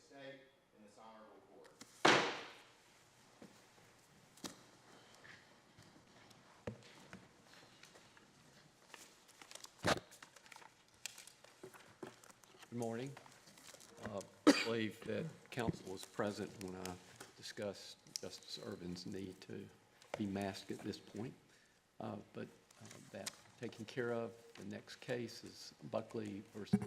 state in this honorable court. Good morning. I believe that counsel was present when I discussed Justice Irvin's need to be masked at this point. But that taken care of, the next case is Buckley versus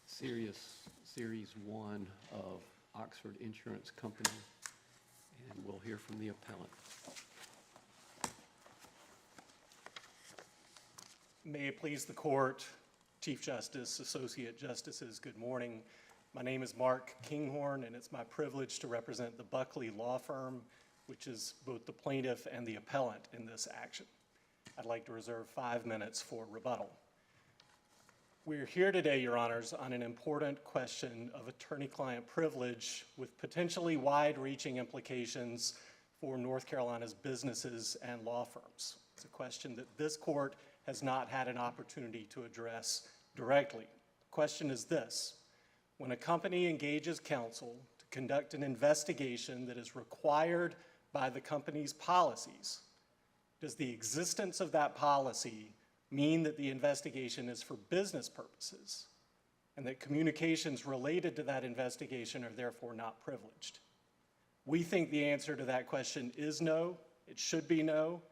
Series 1 of Oxford Insurance Company, and we'll hear from the appellant. May it please the court, Chief Justice, Associate Justices, good morning. My name is Mark Kinghorn, and it's my privilege to represent the Buckley Law Firm, which is both the plaintiff and the appellant in this action. I'd like to reserve 5 minutes for rebuttal. We're here today, Your Honors, on an important question of attorney-client privilege with potentially wide-reaching implications for North Carolina's businesses and law firms. It's a question that this court has not had an opportunity to address directly. The question is this: when a company engages counsel to conduct an investigation that is required by the company's policies, does the existence of that policy mean that the investigation is for business purposes and that communications related to that investigation are therefore not privileged? We think the answer to that question is no. It should be no.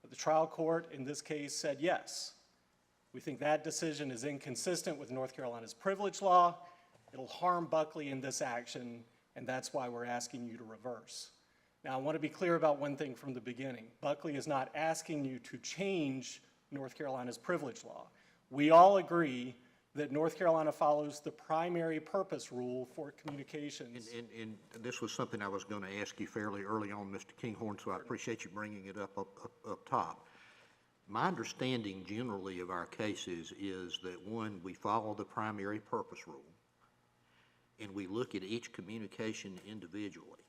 But the trial court in this case said yes. We think that decision is inconsistent with North Carolina's privilege law. It'll harm Buckley in this action, and that's why we're asking you to reverse. Now, I want to be clear about one thing from the beginning. Buckley is not asking you to change North Carolina's privilege law. We all agree that North Carolina follows the primary purpose rule for communications. And this was something I was going to ask you fairly early on, Mr. Kinghorn, so I appreciate you bringing it up top. My understanding generally of our cases is that, one, we follow the primary purpose rule, and we look at each communication individually.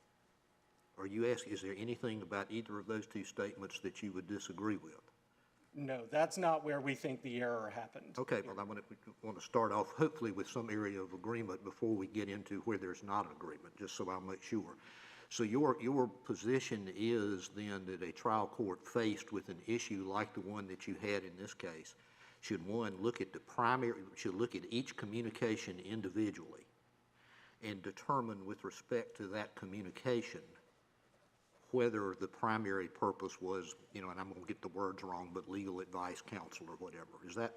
Are you asking, is there anything about either of those two statements that you would disagree with? No, that's not where we think the error happened. Okay, well, I want to start off hopefully with some area of agreement before we get into where there's not an agreement, just so I'll make sure. So your position is then that a trial court faced with an issue like the one that you had in this case should, one, look at each communication individually and determine with respect to that communication whether the primary purpose was, and I'm going to get the words wrong, but legal advice, counsel, or whatever. Is that,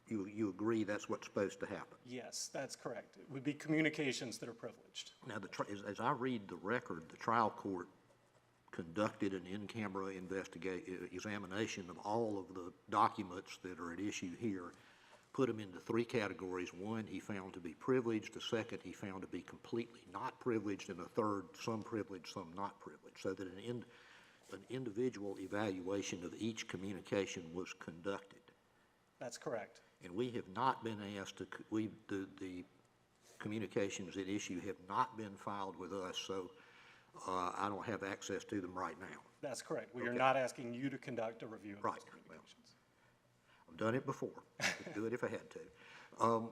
you agree that's what's supposed to happen? Yes, that's correct. It would be communications that are privileged. Now, as I read the record, the trial court conducted an in-camera examination of all of the documents that are at issue here, put them into three categories. One, he found to be privileged. The second, he found to be completely not privileged. And the third, some privileged, some not privileged. So that an individual evaluation of each communication was conducted. That's correct. And we have not been asked to, the communications at issue have not been filed with us, so I don't have access to them right now. That's correct. We are not asking you to conduct a review of those communications. I've done it before. I could do it if I had to.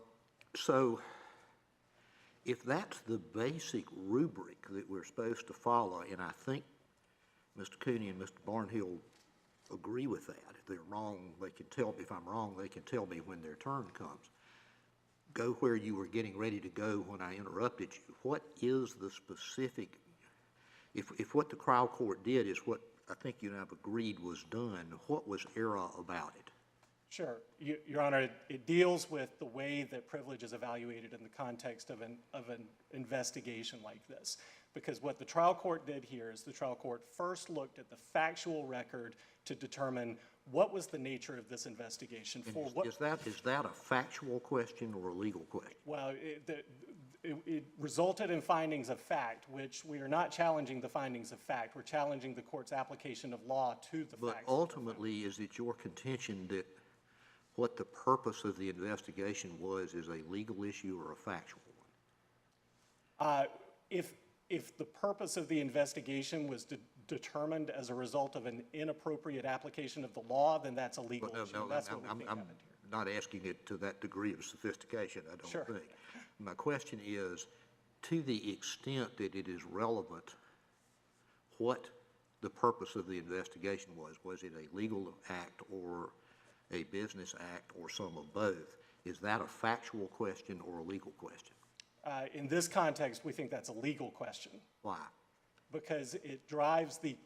So if that's the basic rubric that we're supposed to follow, and I think Mr. Cooney and Mr. Barnhill agree with that. If they're wrong, they can tell me. If I'm wrong, they can tell me when their turn comes. Go where you were getting ready to go when I interrupted you. What is the specific, if what the trial court did is what I think you and I have agreed was done, what was error about it? Sure. Your Honor, it deals with the way that privilege is evaluated in the context of an investigation like this. Because what the trial court did here is the trial court first looked at the factual record to determine what was the nature of this investigation. Is that a factual question or a legal question? Well, it resulted in findings of fact, which we are not challenging the findings of fact. We're challenging the court's application of law to the facts. But ultimately, is it your contention that what the purpose of the investigation was is a legal issue or a factual one? If the purpose of the investigation was determined as a result of an inappropriate application of the law, then that's a legal issue. That's what we think happened here. Not asking it to that degree of sophistication, I don't think. My question is, to the extent that it is relevant, what the purpose of the investigation was it a legal act or a business act or some of both? Is that a factual question or a legal question? In this context, we think that's a legal question Why? because it drives the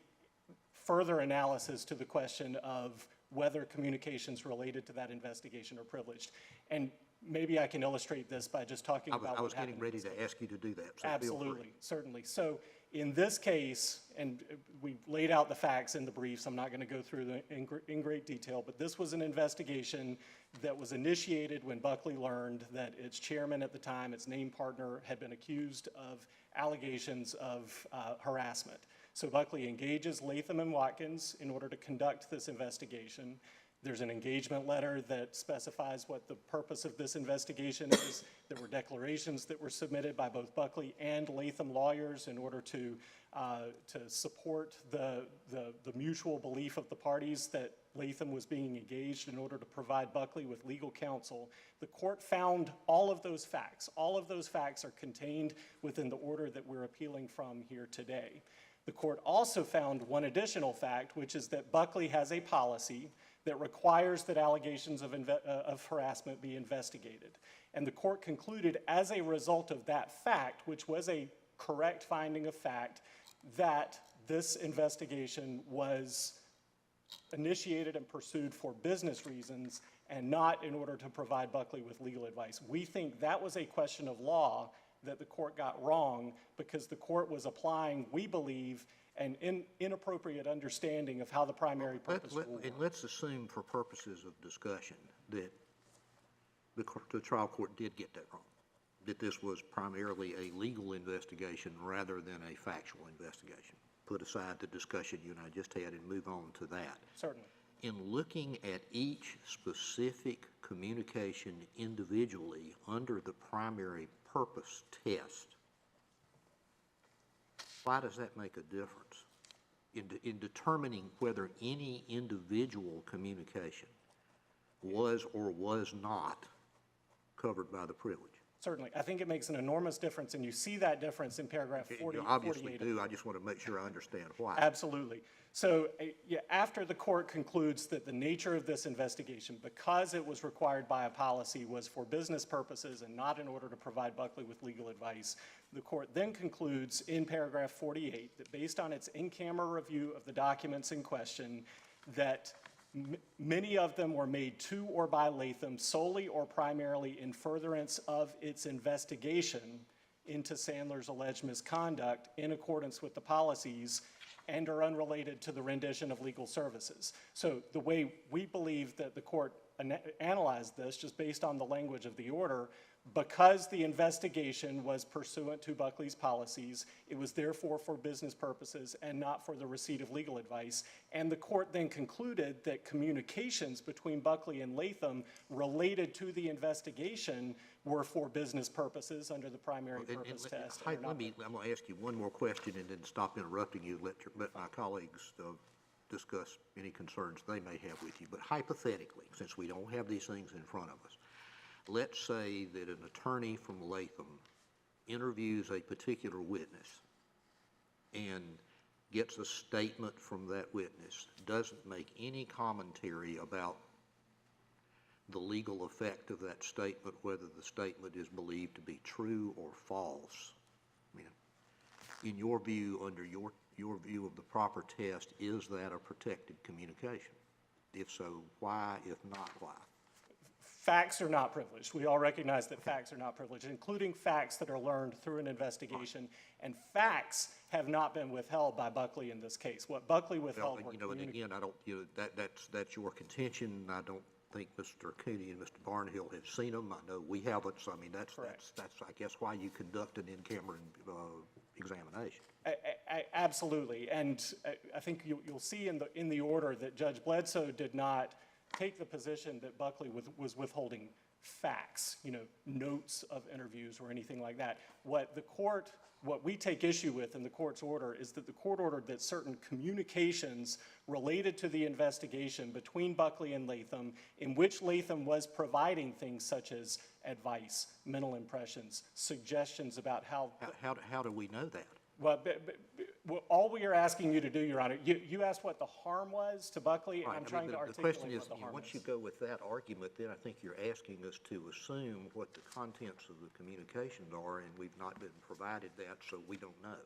further analysis to the question of whether communications related to that investigation are privileged. And maybe I can illustrate this by just talking about I what was happened. getting ready to ask you to do that, so feel free. Absolutely, certainly. So in this case, and we laid out the facts in the briefs, I'm not going to go through them in great detail, but this was an investigation that was initiated when Buckley learned that its chairman at the time, its name partner, had been accused of allegations of harassment. So Buckley engages Latham and Watkins in order to conduct this investigation. There's an engagement letter that specifies what the purpose of this investigation is. There were declarations that were submitted by both Buckley and Latham lawyers in order to support the mutual belief of the parties that Latham was being engaged in order to provide Buckley with legal counsel. The court found all of those facts. All of those facts are contained within the order that we're appealing from here today. The court also found one additional fact, which is that Buckley has a policy that requires that allegations of harassment be investigated. And the court concluded as a result of that fact, which was a correct finding of fact, that this investigation was initiated and pursued for business reasons and not in order to provide Buckley with legal advice. We think that was a question of law that the court got wrong because the court was applying, we believe, an inappropriate understanding of how the primary purpose rule works. And let's assume for purposes of discussion that the trial court did get that wrong, that this was primarily a legal investigation rather than a factual investigation. Put aside the discussion you and I just had and move on to that. Certainly. In looking at each specific communication individually under the primary purpose test, why does that make a difference in determining whether any individual communication was or was not covered by the privilege? Certainly. I think it makes an enormous difference, and you see that difference in paragraph 40, You obviously 48. do. I just want to make sure I understand why. Absolutely. So after the court concludes that the nature of this investigation, because it was required by a policy, was for business purposes and not in order to provide Buckley with legal advice, the court then concludes in paragraph 48 that based on its in-camera review of the documents in question, that many of them were made to or by Latham solely or primarily in furtherance of its investigation into Sandler's alleged misconduct in accordance with the policies and are unrelated to the rendition of legal services. So the way we believe that the court analyzed this, just based on the language of the order, because the investigation was pursuant to Buckley's policies, it was therefore for business purposes and not for the receipt of legal advice. And the court then concluded that communications between Buckley and Latham related to the investigation were for business purposes under the primary purpose test. I'm going to ask you one more question and then stop interrupting you, let my colleagues discuss any concerns they may have with you. But hypothetically, since we don't have these things in front of us, let's say that an attorney from Latham interviews a particular witness and gets a statement from that witness, doesn't make any commentary about the legal effect of that statement, whether the statement is believed to be true or false. I mean, in your view, under your view of the proper test, is that a protected communication? If so, why? If not, why? Facts are not privileged. We all recognize that facts are not privileged, including facts that are learned through an investigation. And facts have not been withheld by Buckley in this case. What Buckley withheld were and again, I don't. That's your contention. I don't think Mr. Cooney and Mr. Barnhill have seen them. I know we haven't. So I mean, that's I guess why you conduct an in-camera examination. Absolutely, and I think you'll see in the order that Judge Bledsoe did not take the position that Buckley was withholding facts, notes of interviews or anything like that. What we take issue with in the court's order is that the court ordered that certain communications related to the investigation between Buckley and Latham, in which Latham was providing things such as advice, mental impressions, suggestions about how. How do we know that? Well, well, all we are asking you to do, Your Honor, you asked what the harm was to Buckley, and Right, I'm I mean, trying to the articulate question is, what the harm is. once you go with that argument, then I think you're asking us to assume what the contents of the communications are, and we've not been provided that, so we don't know.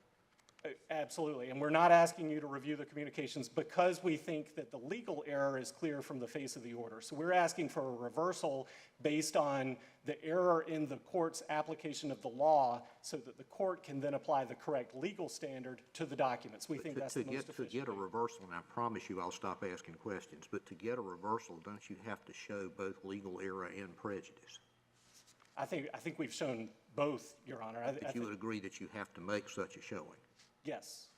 Absolutely, and we're not asking you to review the communications because we think that the legal error is clear from the face of the order. So we're asking for a reversal based on the error in the court's application of the law so that the court can then apply the correct legal standard to the documents. We think that's the most efficient. To get a reversal, and I promise you I'll stop asking questions, but to get a reversal, don't you have to show both legal error and prejudice? I think we've shown both, Your Honor. That you would agree that you have to make such a showing? Yes.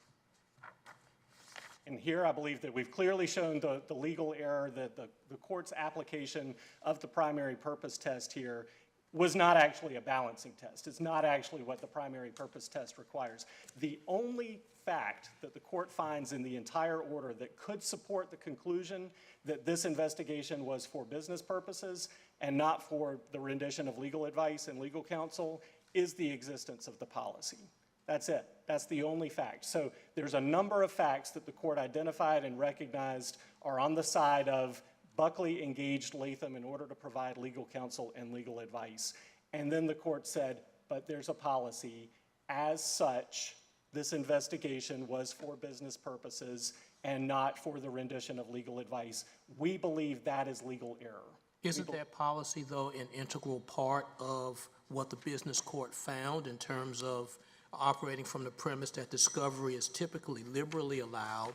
And here I believe that we've clearly shown the legal error, that the court's application of the primary purpose test here was not actually a balancing test. It's not actually what the primary purpose test requires. The only fact that the court finds in the entire order that could support the conclusion that this investigation was for business purposes and not for the rendition of legal advice and legal counsel is the existence of the policy. That's it. That's the only fact. So there's a number of facts that the court identified and recognized are on the side of Buckley engaged Latham in order to provide legal counsel and legal advice. And then the court said, but there's a policy. As such, this investigation was for business purposes and not for the rendition of legal advice. We believe that is legal error. Isn't that policy, though, an integral part of what the business court found in terms of operating from the premise that discovery is typically liberally allowed,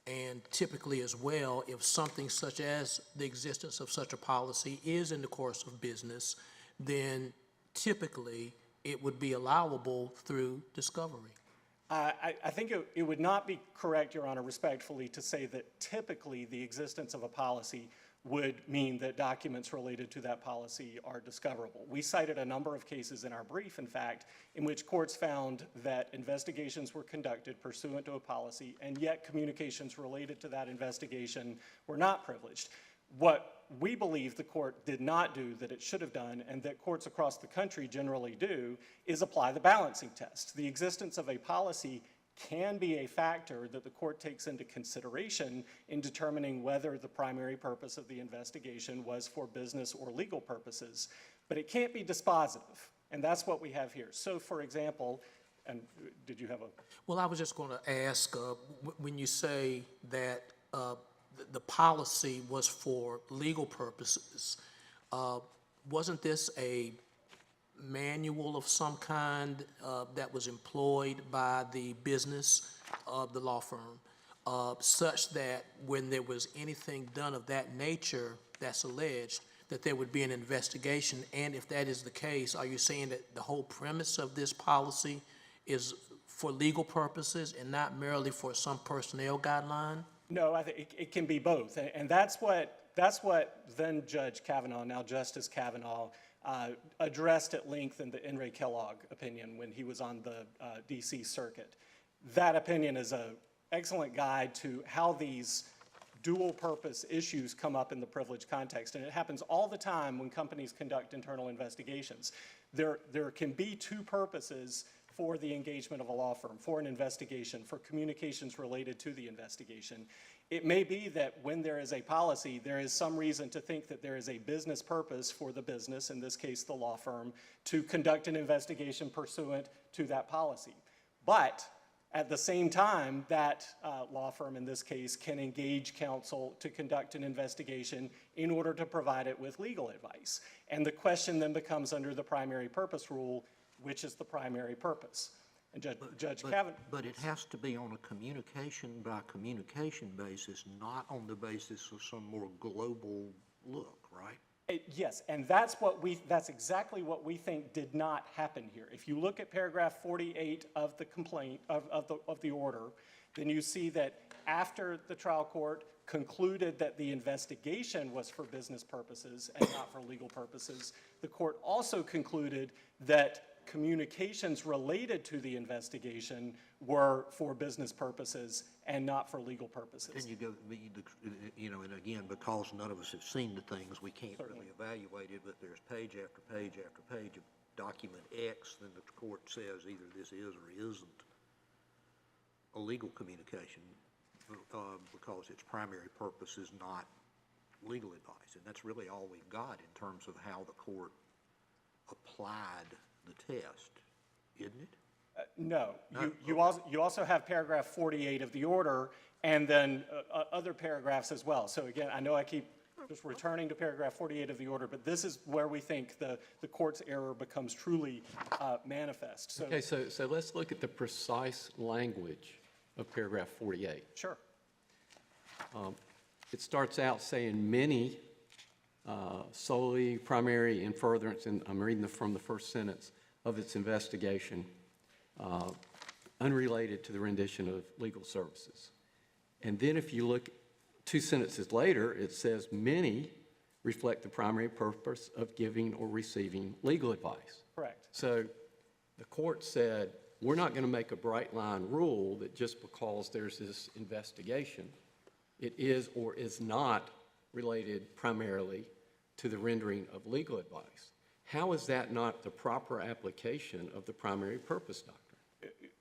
and typically as well, if something such as the existence of such a policy is in the course of business, then typically it would be allowable through discovery? I think it would not be correct, Your Honor, respectfully, to say that typically the existence of a policy would mean that documents related to that policy are discoverable. We cited a number of cases in our brief, in fact, in which courts found that investigations were conducted pursuant to a policy, and yet communications related to that investigation were not privileged. What we believe the court did not do that it should have done, and that courts across the country generally do, is apply the balancing test. The existence of a policy can be a factor that the court takes into consideration in determining whether the primary purpose of the investigation was for business or legal purposes, but it can't be dispositive, and that's what we have here. So, for example, and did you have a... Well, I was just going to ask, when you say that the policy was for legal purposes, wasn't this a manual of some kind that was employed by the business of the law firm, such that when there was anything done of that nature that's alleged, that there would be an investigation? And if that is the case, are you saying that the whole premise of this policy is for legal purposes and not merely for some personnel guideline? No, I think it can be both, and that's what then Judge Kavanaugh, now Justice Kavanaugh, addressed at length in the N. Ray Kellogg opinion when he was on the D.C. Circuit. That opinion is an excellent guide to how these dual-purpose issues come up in the privilege context, and it happens all the time when companies conduct internal investigations. There can be two purposes for the engagement of a law firm, for an investigation, for communications related to the investigation. It may be that when there is a policy, there is some reason to think that there is a business purpose for the business, in this case the law firm, to conduct an investigation pursuant to that policy. But at the same time, that law firm in this case can engage counsel to conduct an investigation in order to provide it with legal advice. And the question then becomes, under the primary purpose rule, which is the primary purpose? And Judge Kavanaugh... But it has to be on a communication by communication basis, not on the basis of some more global look, right? Yes, and that's exactly what we think did not happen here. If you look at paragraph 48 of the complaint, of the order, then you see that after the trial court concluded that the investigation was for business purposes and not for legal purposes, the court also concluded that communications related to the investigation were for business purposes and not for legal purposes. Then you go, and again, because none of us have seen the things, we can't really evaluate it, but there's page after page after page of document X, then the court says either this is or isn't a legal communication because its primary purpose is not legal advice. And that's really all we've got in terms of how the court applied the test, isn't it? No. You also have paragraph 48 of the order and then other paragraphs as well. So again, I know I keep just returning to paragraph 48 of the order, but this is where we think the court's error becomes truly manifest. So, Okay, so let's look at the precise language of paragraph 48. sure. It starts out saying many solely, primary, in furtherance, and I'm reading from the first sentence of its investigation, unrelated to the rendition of legal services. And then if you look 2 sentences later, it says many reflect the primary purpose of giving or receiving legal advice. Correct. So the court said, we're not going to make a bright line rule that just because there's this investigation, it is or is not related primarily to the rendering of legal advice. How is that not the proper application of the primary purpose doctrine?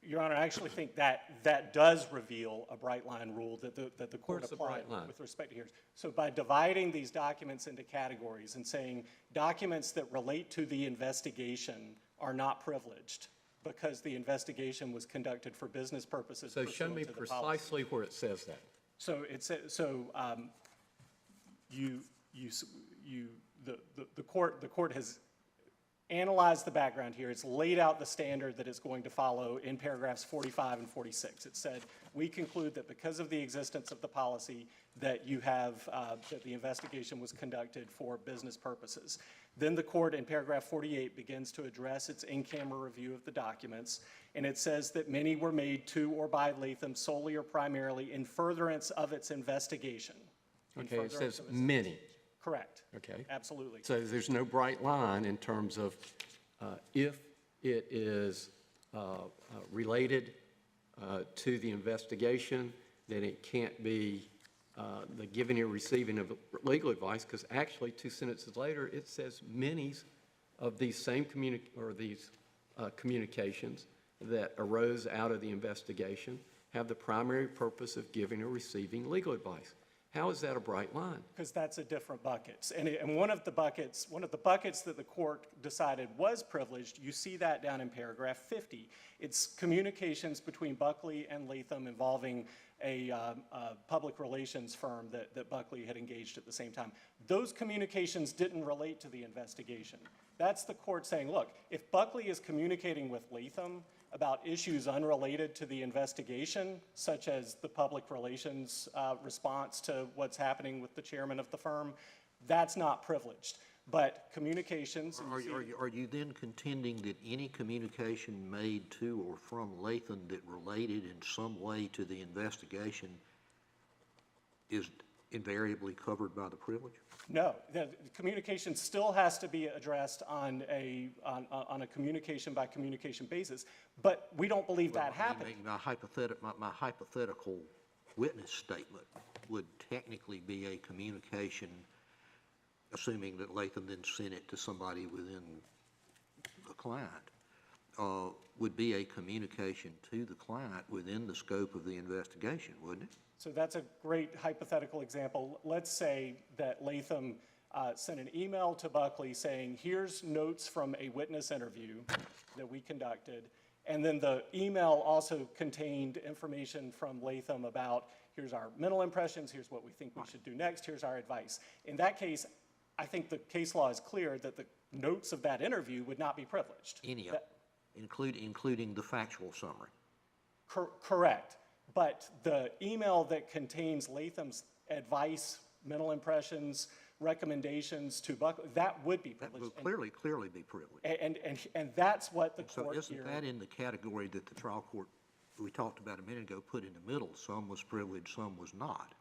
Your Honor, I actually think that does reveal a bright line rule that the court Where's the applied bright line? with respect to hearings. So by dividing these documents into categories and saying documents that relate to the investigation are not privileged because the investigation was conducted for business purposes. So show me pursuant to the policy. precisely where it says that. So the court has analyzed the background here. It's laid out the standard that it's going to follow in paragraphs 45 and 46. It said, we conclude that because of the existence of the policy that you have, that the investigation was conducted for business purposes. Then the court in paragraph 48 begins to address its in-camera review of the documents, and it says that many were made to or by Latham solely or primarily in furtherance of its investigation. In Okay, it furtherance says of its- many. Correct. Okay. Absolutely. So there's no bright line in terms of if it is related to the investigation, then it can't be the giving or receiving of legal advice, because actually 2 sentences later, it says many of these same communications that arose out of the investigation have the primary purpose of giving or receiving legal advice. How is that a bright line? Because that's a different buckets. And one of the buckets that the court decided was privileged, you see that down in paragraph 50. It's communications between Buckley and Latham involving a public relations firm that Buckley had engaged at the same time. Those communications didn't relate to the investigation. That's the court saying, look, if Buckley is communicating with Latham about issues unrelated to the investigation, such as the public relations response to what's happening with the chairman of the firm, that's not privileged. But communications... Are you then contending that any communication made to or from Latham that related in some way to the investigation is invariably covered by the privilege? No, the communication still has to be addressed on a communication by communication basis, but we don't believe that happened. My hypothetical witness statement would technically be a communication, assuming that Latham then sent it to somebody within the client, would be a communication to the client within the scope of the investigation, wouldn't it? So that's a great hypothetical example. Let's say that Latham sent an email to Buckley saying, here's notes from a witness interview that we conducted, and then the email also contained information from Latham about, here's our mental impressions, here's what we think we should do next, here's our advice. In that case, I think the case law is clear that the notes of that interview would not be privileged. Any of them, including the factual summary. Correct. But the email that contains Latham's advice, mental impressions, recommendations to Buckley, that would be That privileged. would clearly be privileged. And that's what the So court isn't here... that in the category that the trial court, we talked about a minute ago, put in the middle? Some was privileged, some was not.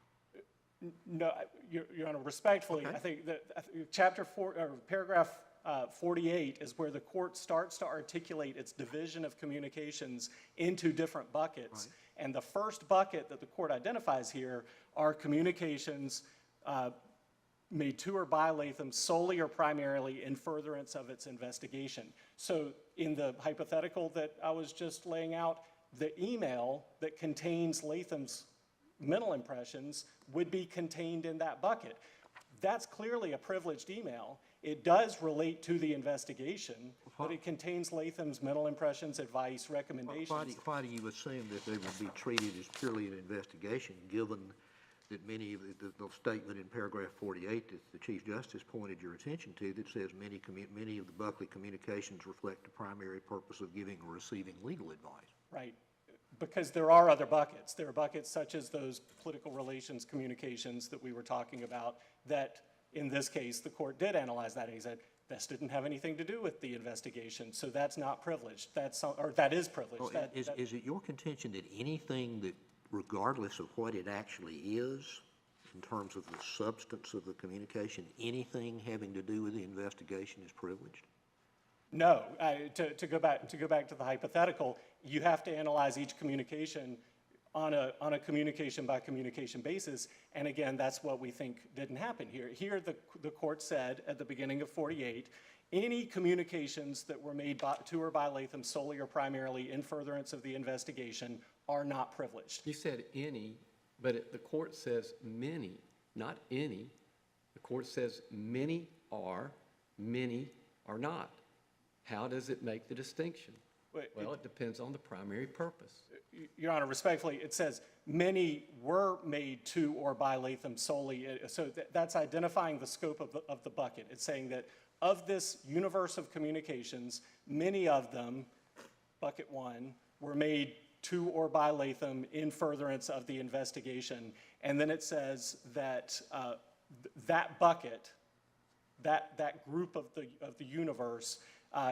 No, Your Honor, respectfully, Okay. I think that chapter 4, or paragraph 48 is where the court starts to articulate its division of communications into different buckets. And the first bucket that the court identifies here are communications made to or by Latham solely or primarily in furtherance of its investigation. So in the hypothetical that I was just laying out, the email that contains Latham's mental impressions would be contained in that bucket. That's clearly a privileged email. It does relate to the investigation, but it contains Latham's mental impressions, advice, recommendations. Why do you assume that they would be treated as purely an investigation, given that many of the statement in paragraph 48 that the Chief Justice pointed your attention to that says many of the Buckley communications reflect the primary purpose of giving or receiving legal advice? Right, because there are other buckets. There are buckets such as those political relations communications that we were talking about that, in this case, the court did analyze that, and he said, this didn't have anything to do with the investigation, so that's not privileged. That is privileged. Well, is it your contention that anything that, regardless of what it actually is, in terms of the substance of the communication, anything having to do with the investigation is privileged? No, to go back to the hypothetical, you have to analyze each communication on a communication by communication basis, and again, that's what we think didn't happen here. Here, the court said at the beginning of 48, any communications that were made to or by Latham solely or primarily in furtherance of the investigation are not privileged. You said any, but the court says many, not any. The court says many are not. How does it make the distinction? Well, it depends on the primary purpose. Your Honor, respectfully, it says many were made to or by Latham solely. So that's identifying the scope of the bucket. It's saying that of this universe of communications, many of them, bucket one, were made to or by Latham in furtherance of the investigation. And then it says that that bucket, that group of the universe,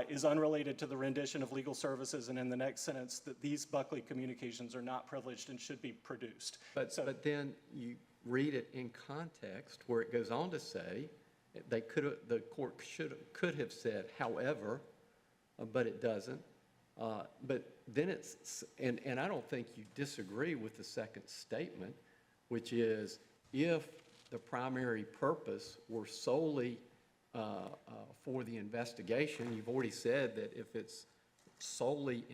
is unrelated to the rendition of legal services, and in the next sentence, that these Buckley communications are not privileged and should be produced. But then you read it in context where it goes on to say, the court could have said, however, but it doesn't. But then it's, and I don't think you disagree with the second statement, which is if the primary purpose were solely for the investigation, you've already said that if it's solely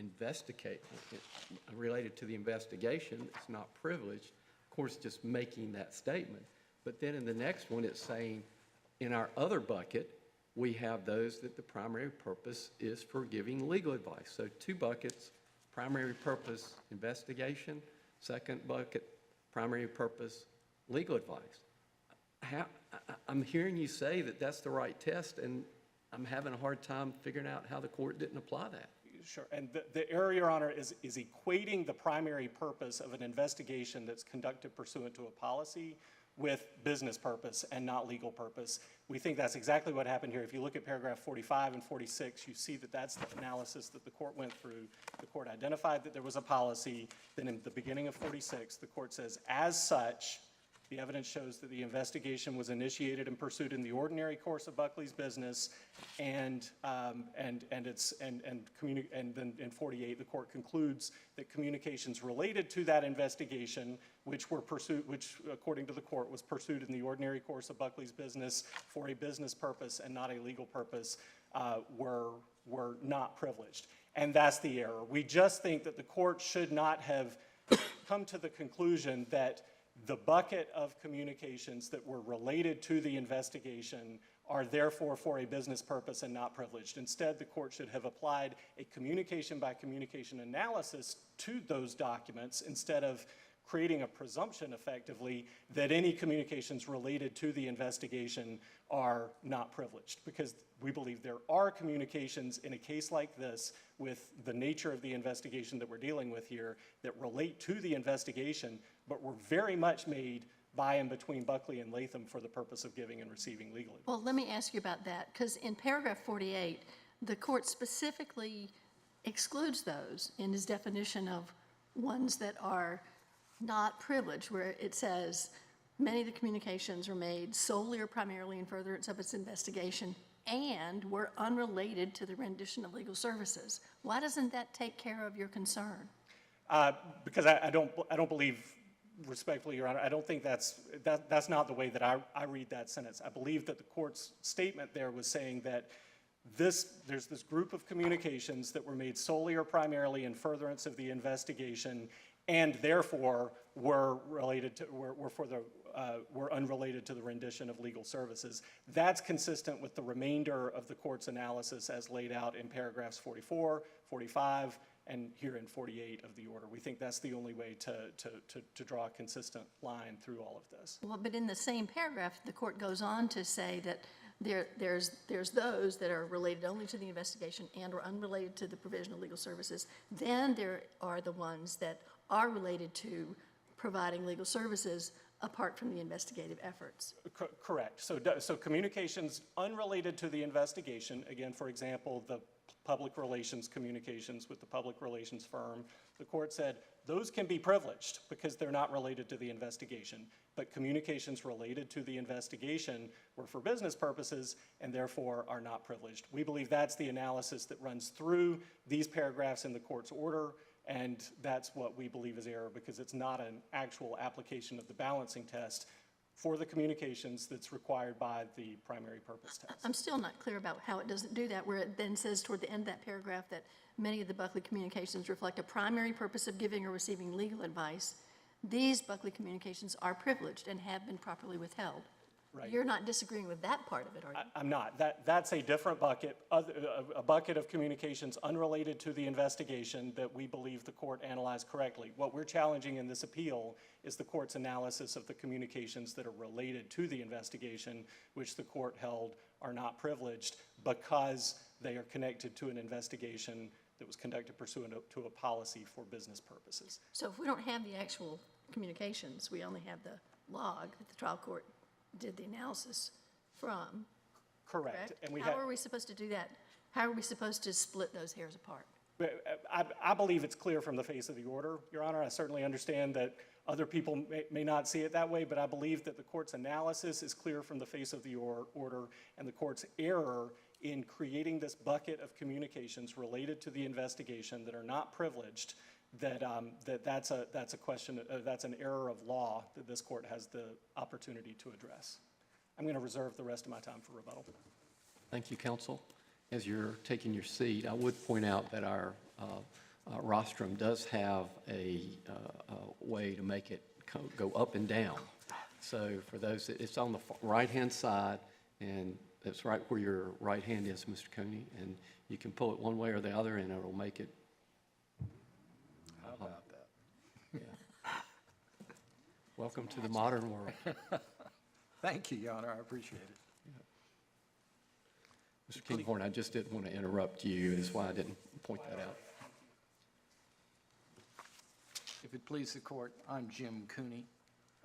related to the investigation, it's not privileged. Of course, just making that statement. But then in the next one, it's saying in our other bucket, we have those that the primary purpose is for giving legal advice. So two buckets, primary purpose, investigation. Second bucket, primary purpose, legal advice. I'm hearing you say that that's the right test, and I'm having a hard time figuring out how the court didn't apply that. Sure, and the error, Your Honor, is equating the primary purpose of an investigation that's conducted pursuant to a policy with business purpose and not legal purpose. We think that's exactly what happened here. If you look at paragraph 45 and 46, you see that that's the analysis that the court went through. The court identified that there was a policy. Then in the beginning of 46, the court says, as such, the evidence shows that the investigation was initiated and pursued in the ordinary course of Buckley's business, and then in 48, the court concludes that communications related to that investigation, which according to the court was pursued in the ordinary course of Buckley's business for a business purpose and not a legal purpose, were not privileged. And that's the error. We just think that the court should not have come to the conclusion that the bucket of communications that were related to the investigation are therefore for a business purpose and not privileged. Instead, the court should have applied a communication by communication analysis to those documents instead of creating a presumption effectively that any communications related to the investigation are not privileged, because we believe there are communications in a case like this with the nature of the investigation that we're dealing with here that relate to the investigation, but were very much made by and between Buckley and Latham for the purpose of giving and receiving legal advice. Well, let me ask you about that, because in paragraph 48, the court specifically excludes those in his definition of ones that are not privileged, where it says many of the communications are made solely or primarily in furtherance of its investigation, and were unrelated to the rendition of legal services. Why doesn't that take care of your concern? Because I don't believe, respectfully, Your Honor, I don't think that's not the way that I read that sentence. I believe that the court's statement there was saying that there's this group of communications that were made solely or primarily in furtherance of the investigation, and therefore were unrelated to the rendition of legal services. That's consistent with the remainder of the court's analysis as laid out in paragraphs 44, 45, and here in 48 of the order. We think that's the only way to draw a consistent line through all of this. Well, but in the same paragraph, the court goes on to say that there's those that are related only to the investigation and or unrelated to the provision of legal services. Then there are the ones that are related to providing legal services apart from the investigative efforts. Correct. So communications unrelated to the investigation, again, for example, the public relations communications with the public relations firm, the court said those can be privileged because they're not related to the investigation. But communications related to the investigation were for business purposes and therefore are not privileged. We believe that's the analysis that runs through these paragraphs in the court's order, and that's what we believe is error because it's not an actual application of the balancing test for the communications that's required by the primary purpose test. I'm still not clear about how it doesn't do that, where it then says toward the end of that paragraph that many of the Buckley communications reflect a primary purpose of giving or receiving legal advice. These Buckley communications are privileged and have been properly withheld. Right. You're not disagreeing with that part of it, are you? I'm not. That's a different bucket, a bucket of communications unrelated to the investigation that we believe the court analyzed correctly. What we're challenging in this appeal is the court's analysis of the communications that are related to the investigation, which the court held are not privileged because they are connected to an investigation that was conducted pursuant to a policy for business purposes. So if we don't have the actual communications, we only have the log that the trial court did the analysis from. Correct. And How are we supposed to do that? How are we supposed to split those hairs apart? I believe it's clear from the face of the order, Your Honor. I certainly understand that other people may not see it that way, but I believe that the court's analysis is clear from the face of the order, and the court's error in creating this bucket of communications related to the investigation that are not privileged, that's a question, that's an error of law that this court has the opportunity to address. I'm going to reserve the rest of my time for rebuttal. Thank you, counsel. As you're taking your seat, I would point out that our rostrum does have a way to make it go up and down. So for those, it's on the right-hand side, and it's right where your right hand is, Mr. Coney, and you can pull it one way or the other, and it'll make it. How about that? Yeah. Welcome to the modern world. Thank you, Your Honor, I appreciate it. Mr. Kinghorn, I just didn't want to interrupt you. That's why I didn't point that out. If it please the court, I'm Jim Cooney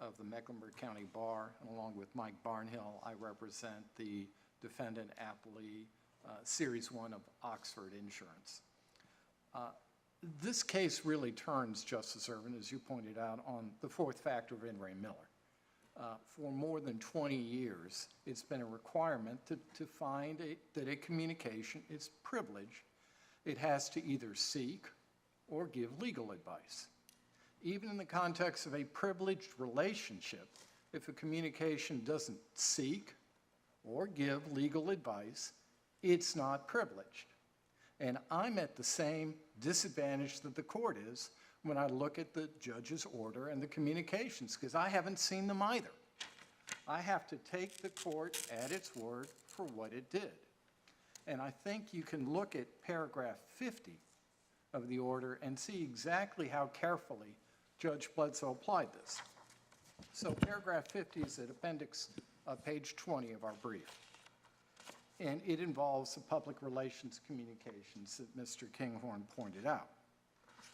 of the Mecklenburg County Bar, and along with Mike Barnhill, I represent the defendant appellee, Series 1 of Oxford Insurance. This case really turns, Justice Ervin, as you pointed out, on the fourth factor of In re Miller. For more than 20 years, it's been a requirement to find that a communication is privileged. It has to either seek or give legal advice. Even in the context of a privileged relationship, if a communication doesn't seek or give legal advice, it's not privileged. And I'm at the same disadvantage that the court is when I look at the judge's order and the communications, because I haven't seen them either. I have to take the court at its word for what it did. And I think you can look at paragraph 50 of the order and see exactly how carefully Judge Bledsoe applied this. So paragraph 50 is at appendix page 20 of our brief. And it involves the public relations communications that Mr. Kinghorn pointed out.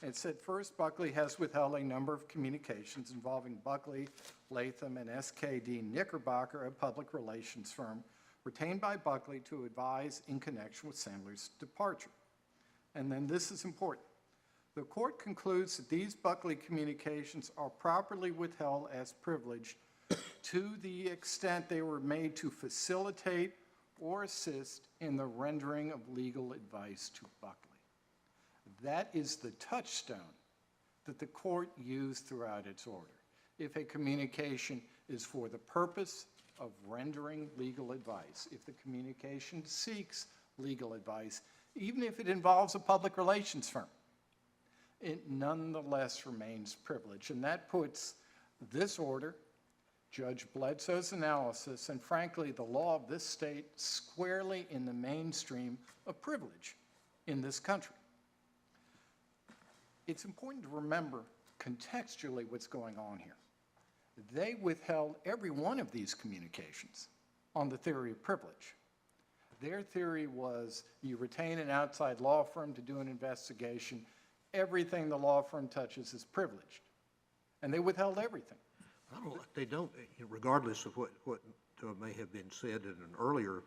It said, first, Buckley has withheld a number of communications involving Buckley, Latham, and SKD Knickerbocker, a public relations firm retained by Buckley to advise in connection with Sandler's departure. And then this is important. The court concludes that these Buckley communications are properly withheld as privileged to the extent they were made to facilitate or assist in the rendering of legal advice to Buckley. That is the touchstone that the court used throughout its order. If a communication is for the purpose of rendering legal advice, if the communication seeks legal advice, even if it involves a public relations firm, it nonetheless remains privileged. And that puts this order, Judge Bledsoe's analysis, and frankly, the law of this state squarely in the mainstream of privilege in this country. It's important to remember contextually what's going on here. They withheld every one of these communications on the theory of privilege. Their theory was you retain an outside law firm to do an investigation, everything the law firm touches is privileged. And they withheld everything. They don't, regardless of what may have been said at an earlier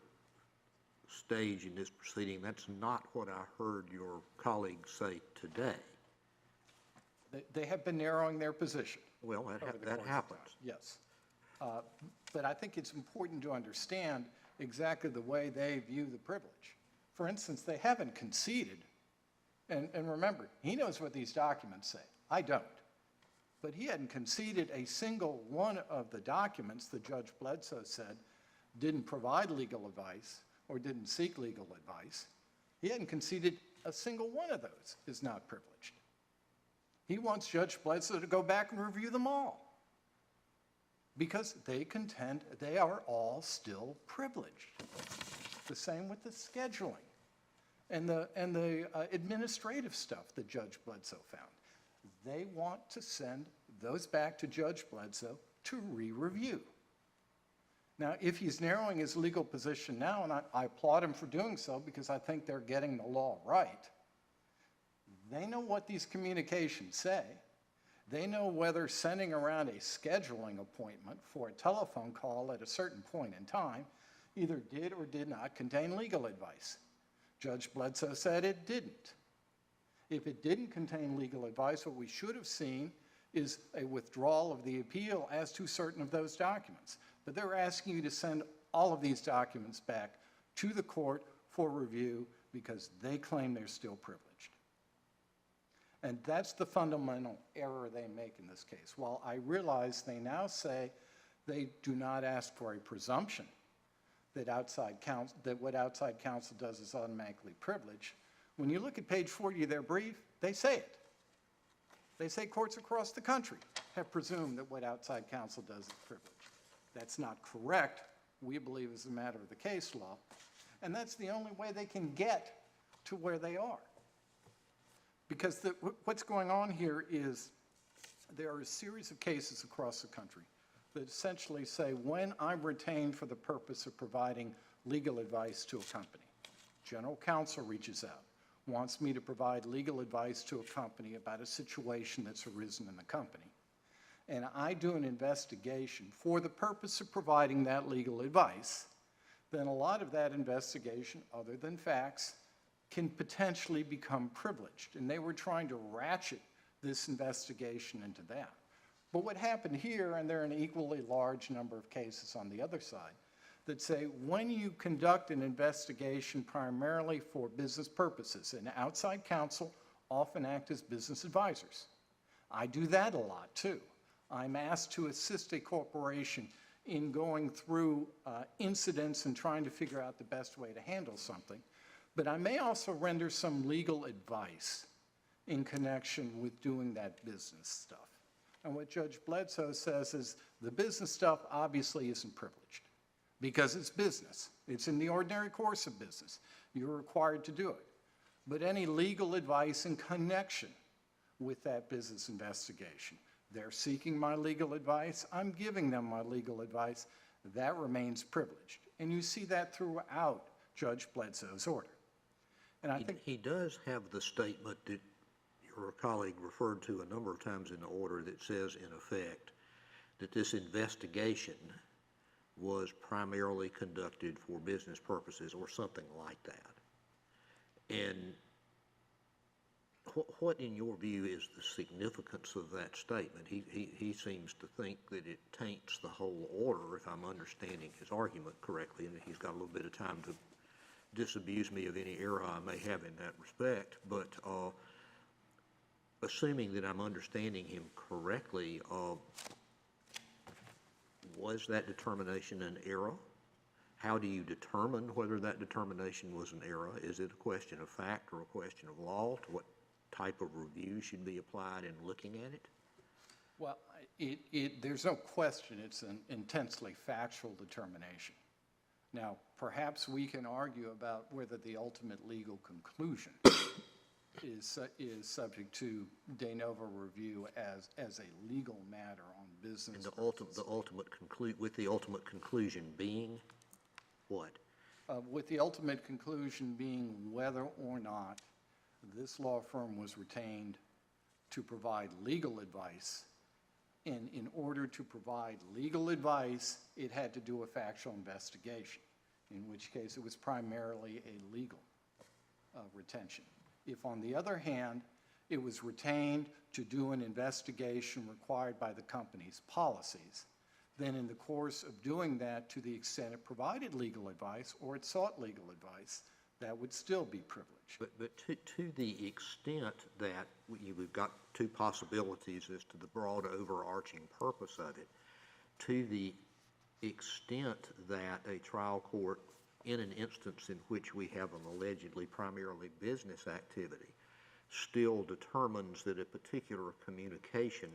stage in this proceeding, that's not what I heard your colleagues say today. They have been narrowing their position. Well, over the course that of happens. time. Yes. But I think it's important to understand exactly the way they view the privilege. For instance, they haven't conceded, and remember, he knows what these documents say. I don't. But he hadn't conceded a single one of the documents that Judge Bledsoe said didn't provide legal advice or didn't seek legal advice. He hadn't conceded a single one of those is not privileged. He wants Judge Bledsoe to go back and review them all because they contend they are all still privileged. The same with the scheduling and the administrative stuff that Judge Bledsoe found. They want to send those back to Judge Bledsoe to re-review. Now, if he's narrowing his legal position now, and I applaud him for doing so because I think they're getting the law right, they know what these communications say. They know whether sending around a scheduling appointment for a telephone call at a certain point in time either did or did not contain legal advice. Judge Bledsoe said it didn't. If it didn't contain legal advice, what we should have seen is a withdrawal of the appeal as to certain of those documents. But they're asking you to send all of these documents back to the court for review because they claim they're still privileged. And that's the fundamental error they make in this case. While I realize they now say they do not ask for a presumption that what outside counsel does is automatically privileged, when you look at page 40 of their brief, they say it. They say courts across the country have presumed that what outside counsel does is privileged. That's not correct, we believe, as a matter of the case law, and that's the only way they can get to where they are. Because what's going on here is there are a series of cases across the country that essentially say when I'm retained for the purpose of providing legal advice to a company, general counsel reaches out, wants me to provide legal advice to a company about a situation that's arisen in the company, and I do an investigation for the purpose of providing that legal advice, then a lot of that investigation, other than facts, can potentially become privileged. And they were trying to ratchet this investigation into that. But what happened here, and there are an equally large number of cases on the other side, that say when you conduct an investigation primarily for business purposes, and outside counsel often act as business advisors. I do that a lot too. I'm asked to assist a corporation in going through incidents and trying to figure out the best way to handle something. But I may also render some legal advice in connection with doing that business stuff. And what Judge Bledsoe says is the business stuff obviously isn't privileged because it's business. It's in the ordinary course of business. You're required to do it. But any legal advice in connection with that business investigation, they're seeking my legal advice, I'm giving them my legal advice, that remains privileged. And you see that throughout Judge Bledsoe's order. And I think he does have the statement that your colleague referred to a number of times in the order that says, in effect, that this investigation was primarily conducted for business purposes or something like that. And What, in your view, is the significance of that statement? He seems to think that it taints the whole order, if I'm understanding his argument correctly, and he's got a little bit of time to disabuse me of any error I may have in that respect. But assuming that I'm understanding him correctly, was that determination an error? How do you determine whether that determination was an error? Is it a question of fact or a question of law? To what type of review should be applied in looking at it? Well, there's no question it's an intensely factual determination. Now, perhaps we can argue about whether the ultimate legal conclusion is subject to de novo review as a legal matter on business. And with the ultimate conclusion being what? With the ultimate conclusion being whether or not this law firm was retained to provide legal advice. And in order to provide legal advice, it had to do a factual investigation, in which case it was primarily a legal retention. If, on the other hand, it was retained to do an investigation required by the company's policies, then in the course of doing that, to the extent it provided legal advice or it sought legal advice, that would still be privileged. But to the extent that we've got two possibilities as to the broad overarching purpose of it, to the extent that a trial court, in an instance in which we have an allegedly primarily business activity, still determines that a particular communication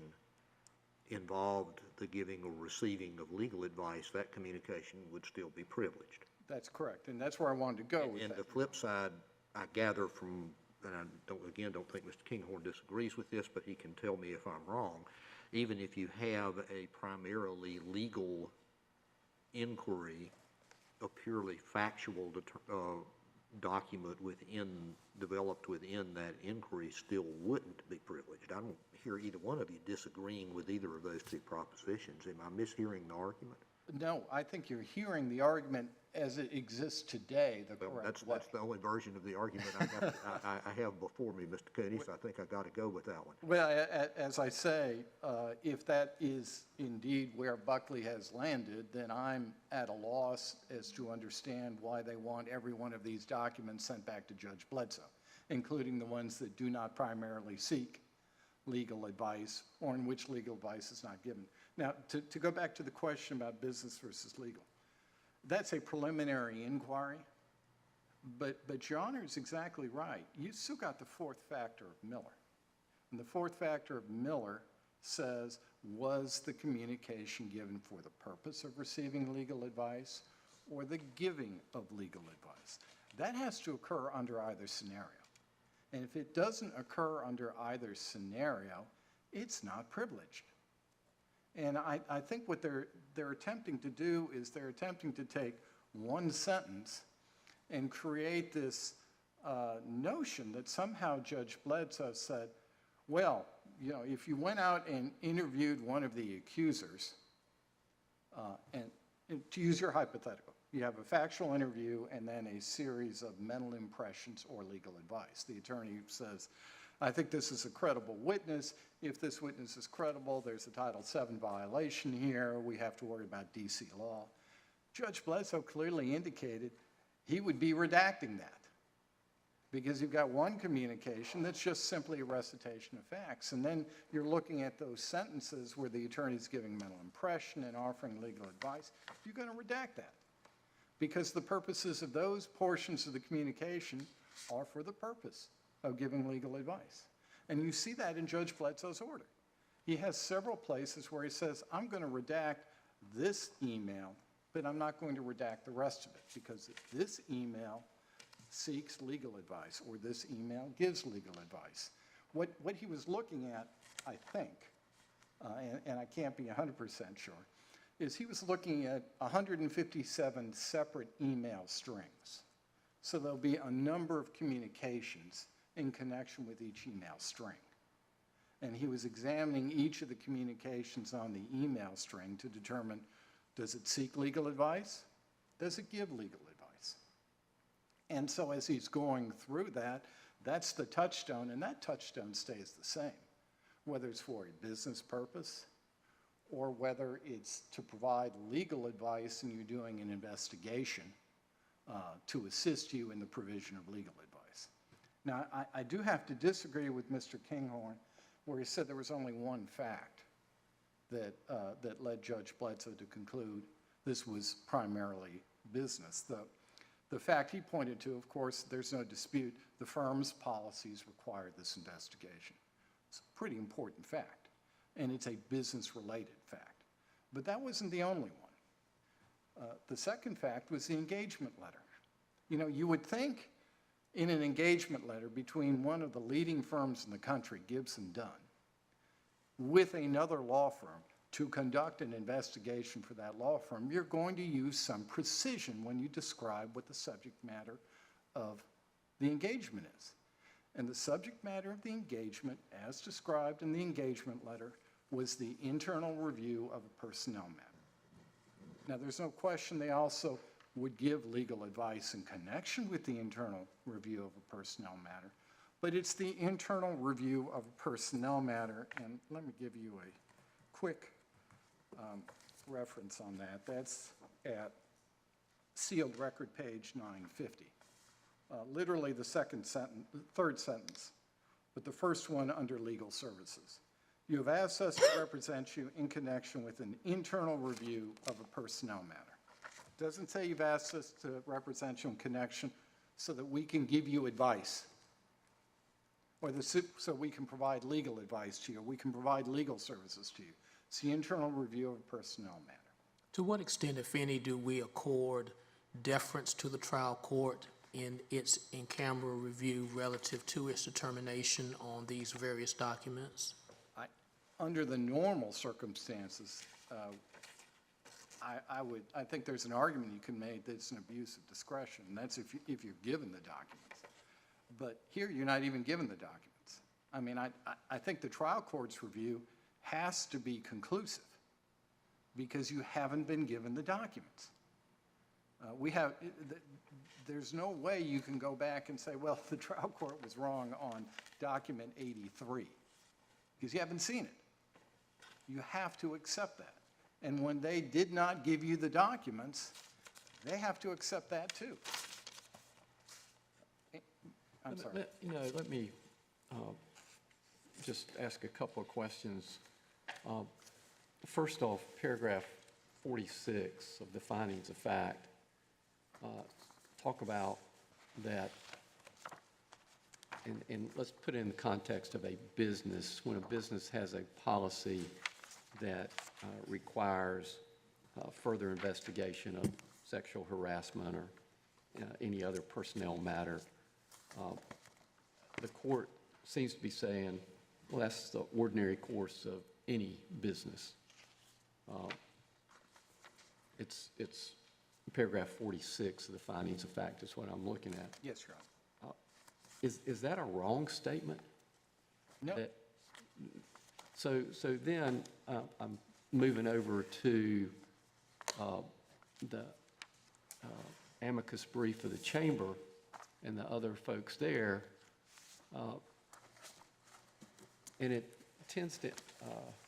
involved the giving or receiving of legal advice, that communication would still be privileged. That's correct, and that's where I wanted to go with that. And the flip side, I gather from, and I don't think Mr. Kinghorn disagrees with this, but he can tell me if I'm wrong, even if you have a primarily legal inquiry, a purely factual document developed within that inquiry still wouldn't be privileged. I don't hear either one of you disagreeing with either of those two propositions. Am I mishearing the argument? No, I think you're hearing the argument as it exists today the correct way. That's the only version of the argument I have before me, Mr. Cooney, so I think I got to go with that one. Well, as I say, if that is indeed where Buckley has landed, then I'm at a loss as to understand why they want every one of these documents sent back to Judge Bledsoe, including the ones that do not primarily seek legal advice or in which legal advice is not given. Now, to go back to the question about business versus legal, that's a preliminary inquiry, but Your Honor is exactly right. You still got the fourth factor of Miller. And the fourth factor of Miller says, was the communication given for the purpose of receiving legal advice or the giving of legal advice? That has to occur under either scenario. And if it doesn't occur under either scenario, it's not privileged. And I think what they're attempting to do is they're attempting to take one sentence and create this notion that somehow Judge Bledsoe said, well, you know, if you went out and interviewed one of the accusers, and to use your hypothetical, you have a factual interview and then a series of mental impressions or legal advice. The attorney says, I think this is a credible witness. If this witness is credible, there's a Title VII violation here. We have to worry about D.C. law. Judge Bledsoe clearly indicated he would be redacting that because you've got one communication that's just simply a recitation of facts. And then you're looking at those sentences where the attorney's giving mental impression and offering legal advice. You're going to redact that because the purposes of those portions of the communication are for the purpose of giving legal advice. And you see that in Judge Bledsoe's order. He has several places where he says, I'm going to redact this email, but I'm not going to redact the rest of it because this email seeks legal advice or this email gives legal advice. What he was looking at, I think, and I can't be 100% sure, is he was looking at 157 separate email strings. So there'll be a number of communications in connection with each email string. And he was examining each of the communications on the email string to determine, does it seek legal advice? Does it give legal advice? And so as he's going through that, That's the touchstone, and that touchstone stays the same, whether it's for a business purpose or whether it's to provide legal advice and you're doing an investigation to assist you in the provision of legal advice. Now, I do have to disagree with Mr. Kinghorn where he said there was only one fact that led Judge Bledsoe to conclude this was primarily business. The fact he pointed to, of course, there's no dispute, the firm's policies required this investigation. It's a pretty important fact, and it's a business-related fact. But that wasn't the only one. The second fact was the engagement letter. You know, you would think in an engagement letter between one of the leading firms in the country, Gibson Dunn, with another law firm to conduct an investigation for that law firm, you're going to use some precision when you describe what the subject matter of the engagement is. And the subject matter of the engagement, as described in the engagement letter, was the internal review of a personnel matter. Now, there's no question they also would give legal advice in connection with the internal review of a personnel matter, but it's the internal review of a personnel matter, and let me give you a quick reference on that. That's at sealed record page 950. Literally the third sentence, but the first one under legal services. You have asked us to represent you in connection with an internal review of a personnel matter. It doesn't say you've asked us to represent you in connection so that we can give you advice, or so we can provide legal advice to you, we can provide legal services to you. It's the internal review of a personnel matter. To what extent, if any, do we accord deference to the trial court in its in-camera review relative to its determination on these various documents? Under the normal circumstances, I think there's an argument you can make that it's an abuse of discretion, and that's if you're given the documents. But here, you're not even given the documents. I mean, I think the trial court's review has to be conclusive because you haven't been given the documents. There's no way you can go back and say, well, the trial court was wrong on document 83 because you haven't seen it. You have to accept that. And when they did not give you the documents, they have to accept that too. I'm sorry. Let me just ask a couple of questions. First off, paragraph 46 of the findings of fact talk about that, and let's put it in the context of a business. When a business has a policy that requires further investigation of sexual harassment or any other personnel matter, the court seems to be saying, well, that's the ordinary course of any business. It's paragraph 46 of the findings of fact is what I'm looking at. Yes, Your Honor. Is that a wrong statement? No. So then I'm moving over to the amicus brief of the chamber and the other folks there, and it tends to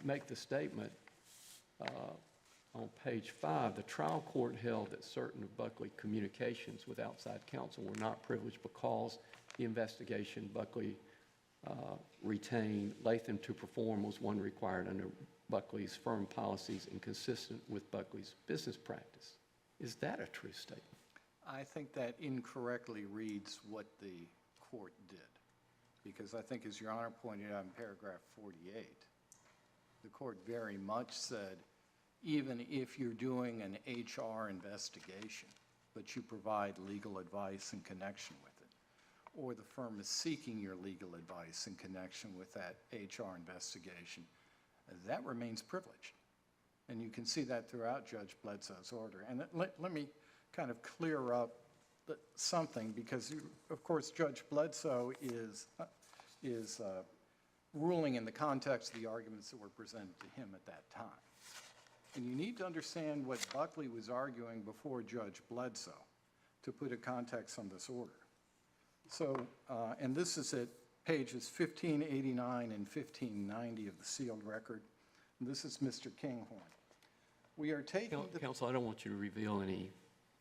make the statement on page 5, the trial court held that certain of Buckley communications with outside counsel were not privileged because the investigation Buckley retained Latham to perform was one required under Buckley's firm policies and consistent with Buckley's business practice. Is that a true statement? I think that incorrectly reads what the court did, because I think, as Your Honor pointed out in paragraph 48, the court very much said, even if you're doing an HR investigation, but you provide legal advice in connection with it, or the firm is seeking your legal advice in connection with that HR investigation, that remains privileged. And you can see that throughout Judge Bledsoe's order. And let me kind of clear up something, because, of course, Judge Bledsoe is ruling in the context of the arguments that were presented to him at that time. And you need to understand what Buckley was arguing before Judge Bledsoe to put a context on this order. So, and this is at pages 1589 and 1590 of the sealed record. And this is Mr. Kinghorn. We are taking the... Counsel, I don't want you to reveal any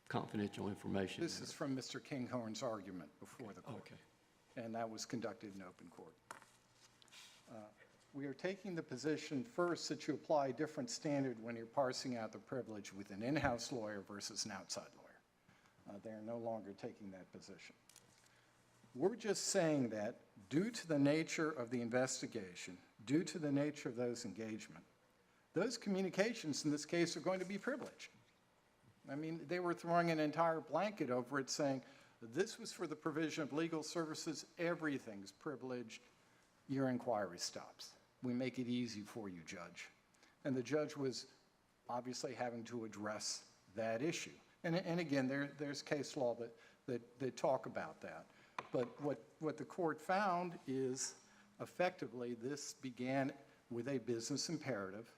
confidential information. This is from Mr. Kinghorn's argument before the court. Okay. And that was conducted in open court. We are taking the position first that you apply a different standard when you're parsing out the privilege with an in-house lawyer versus an outside lawyer. They are no longer taking that position. We're just saying that due to the nature of the investigation, due to the nature of those engagement, those communications in this case are going to be privileged. I mean, they were throwing an entire blanket over it saying, this was for the provision of legal services, everything's privileged, your inquiry stops. We make it easy for you, Judge. And the judge was obviously having to address that issue. And again, there's case law that talk about that. But what the court found is effectively this began with a business imperative.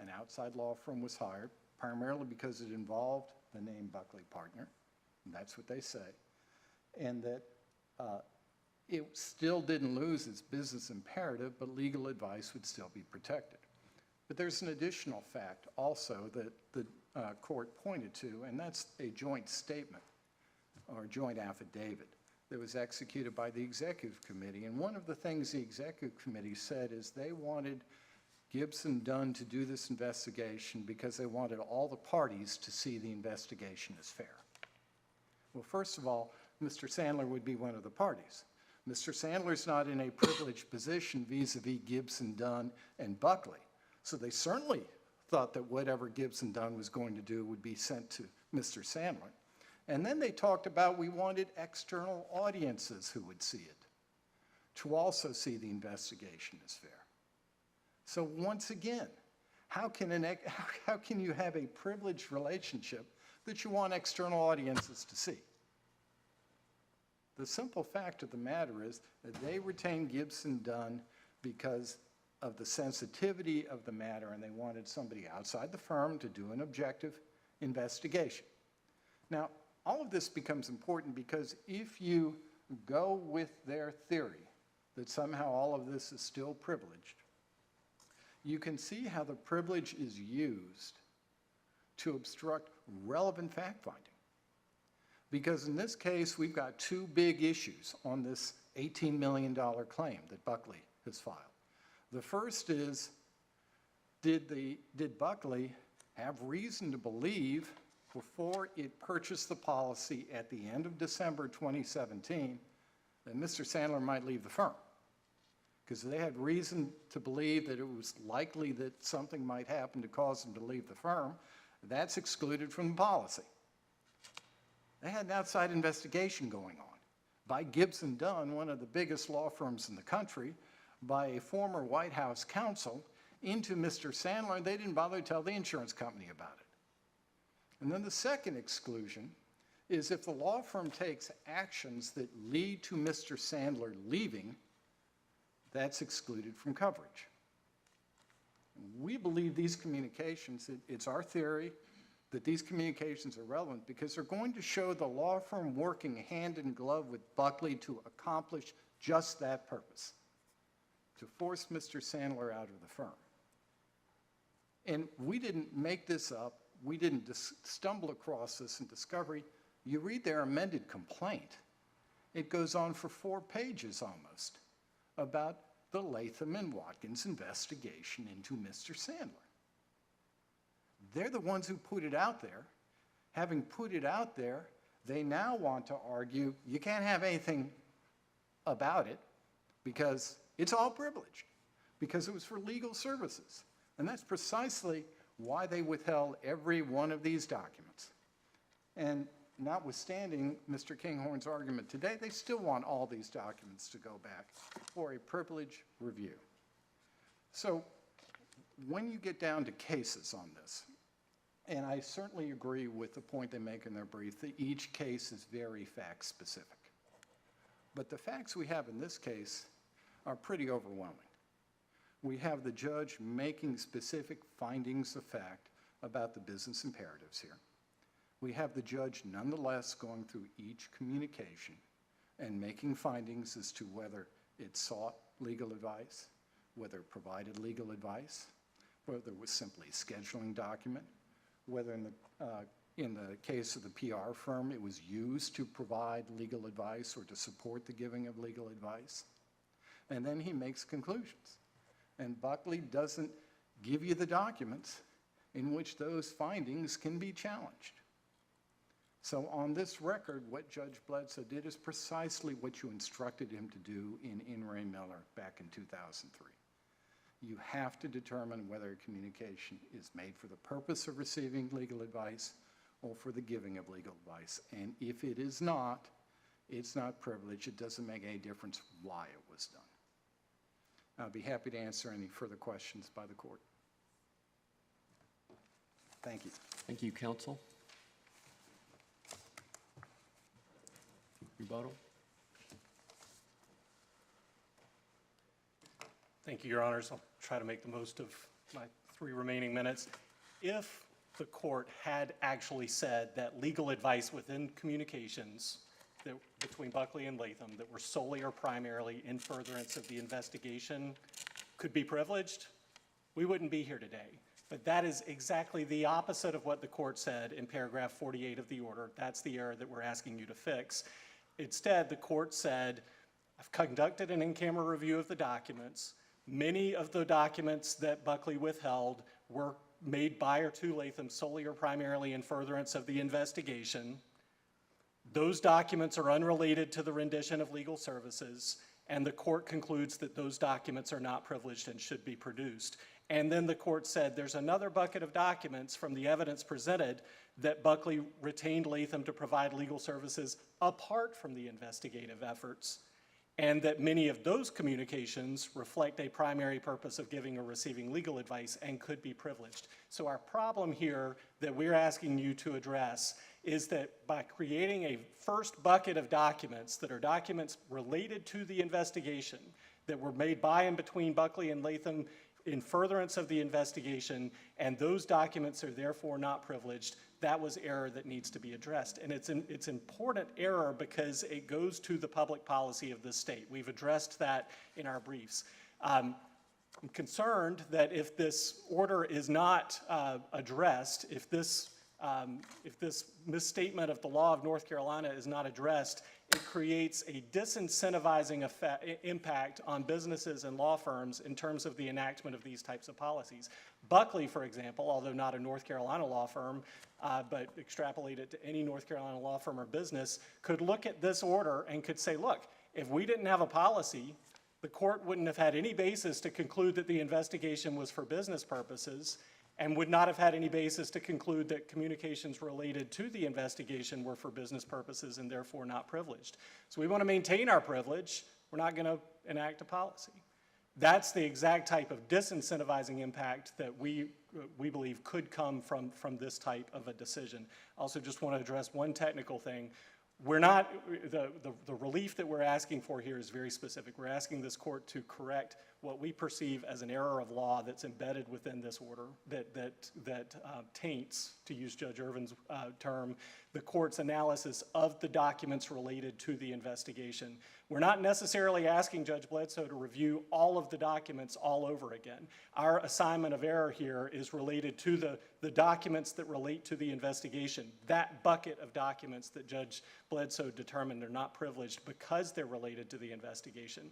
An outside law firm was hired, primarily because it involved the name Buckley Partner, and that's what they say, and that it still didn't lose its business imperative, but legal advice would still be protected. But there's an additional fact also that the court pointed to, and that's a joint statement or joint affidavit that was executed by the executive committee. And one of the things the executive committee said is they wanted Gibson Dunn to do this investigation because they wanted all the parties to see the investigation as fair. Well, first of all, Mr. Sandler would be one of the parties. Mr. Sandler's not in a privileged position vis-a-vis Gibson Dunn and Buckley. So they certainly thought that whatever Gibson Dunn was going to do would be sent to Mr. Sandler. And then they talked about we wanted external audiences who would see it to also see the investigation as fair. So once again, how can you have a privileged relationship that you want external audiences to see? The simple fact of the matter is that they retained Gibson Dunn because of the sensitivity of the matter, and they wanted somebody outside the firm to do an objective investigation. Now, all of this becomes important because if you go with their theory that somehow all of this is still privileged, you can see how the privilege is used to obstruct relevant fact-finding. Because in this case, we've got two big issues on this $18 million claim that Buckley has filed. The first is, did Buckley have reason to believe before it purchased the policy at the end of December 2017 that Mr. Sandler might leave the firm? Because they had reason to believe that it was likely that something might happen to cause him to leave the firm. That's excluded from the policy. They had an outside investigation going on by Gibson Dunn, one of the biggest law firms in the country, by a former White House counsel into Mr. Sandler, and they didn't bother to tell the insurance company about it. And then the second exclusion is if the law firm takes actions that lead to Mr. Sandler leaving, that's excluded from coverage. We believe these communications, it's our theory that these communications are relevant because they're going to show the law firm working hand in glove with Buckley to accomplish just that purpose, to force Mr. Sandler out of the firm. And we didn't make this up. We didn't stumble across this in discovery. You read their amended complaint. It goes on for 4 pages almost about the Latham and Watkins investigation into Mr. Sandler. They're the ones who put it out there. Having put it out there, they now want to argue you can't have anything about it because it's all privileged, because it was for legal services. And that's precisely why they withheld every one of these documents. And notwithstanding Mr. Kinghorn's argument today, they still want all these documents to go back for a privilege review. So when you get down to cases on this, and I certainly agree with the point they make in their brief that each case is very fact-specific. But the facts we have in this case are pretty overwhelming. We have the judge making specific findings of fact about the business imperatives here. We have the judge nonetheless going through each communication, and making findings as to whether it sought legal advice, whether it provided legal advice, whether it was simply a scheduling document, whether in the case of the PR firm, it was used to provide legal advice or to support the giving of legal advice. And then he makes conclusions. And Buckley doesn't give you the documents in which those findings can be challenged. So on this record, what Judge Bledsoe did is precisely what you instructed him to do in Ray Miller back in 2003. You have to determine whether a communication is made for the purpose of receiving legal advice or for the giving of legal advice. And if it is not, it's not privileged. It doesn't make any difference why it was done. I'll be happy to answer any further questions by the court. Thank you. Thank you, counsel. Rebuttal? Thank you, Your Honors. I'll try to make the most of my 3 remaining minutes. If the court had actually said that legal advice within communications between Buckley and Latham that were solely or primarily in furtherance of the investigation could be privileged, we wouldn't be here today. But that is exactly the opposite of what the court said in paragraph 48 of the order. That's the error that we're asking you to fix. Instead, the court said, I've conducted an in-camera review of the documents. Many of the documents that Buckley withheld were made by or to Latham solely or primarily in furtherance of the investigation. Those documents are unrelated to the rendition of legal services, and the court concludes that those documents are not privileged and should be produced. And then the court said there's another bucket of documents from the evidence presented that Buckley retained Latham to provide legal services apart from the investigative efforts, and that many of those communications reflect a primary purpose of giving or receiving legal advice and could be privileged. So our problem here that we're asking you to address is that by creating a first bucket of documents that are documents related to the investigation that were made by and between Buckley and Latham in furtherance of the investigation, and those documents are therefore not privileged, that was error that needs to be addressed. And it's important error because it goes to the public policy of the state. We've addressed that in our briefs. I'm concerned that if this order is not addressed, if this misstatement of the law of North Carolina is not addressed, it creates a disincentivizing impact on businesses and law firms in terms of the enactment of these types of policies. Buckley, for example, although not a North Carolina law firm, but extrapolate it to any North Carolina law firm or business, could look at this order and could say, look, if we didn't have a policy, the court wouldn't have had any basis to conclude that the investigation was for business purposes, and would not have had any basis to conclude that communications related to the investigation were for business purposes and therefore not privileged. So we want to maintain our privilege. We're not going to enact a policy. That's the exact type of disincentivizing impact that we believe could come from this type of a decision. I also just want to address one technical thing. We're not, the relief that we're asking for here is very specific. We're asking this court to correct what we perceive as an error of law that's embedded within this order that taints, to use Judge Irvin's term, the court's analysis of the documents related to the investigation. We're not necessarily asking Judge Bledsoe to review all of the documents all over again. Our assignment of error here is related to the documents that relate to the investigation, that bucket of documents that Judge Bledsoe determined are not privileged because they're related to the investigation.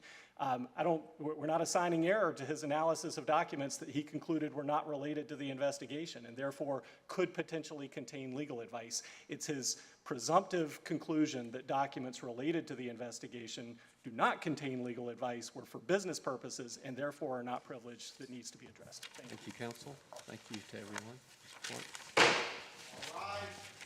We're not assigning error to his analysis of documents that he concluded were not related to the investigation and therefore could potentially contain legal advice. It's his presumptive conclusion that documents related to the investigation do not contain legal advice, were for business purposes, and therefore are not privileged that needs to be addressed. Thank you. Thank you, counsel. Thank you to everyone. Support. All rise.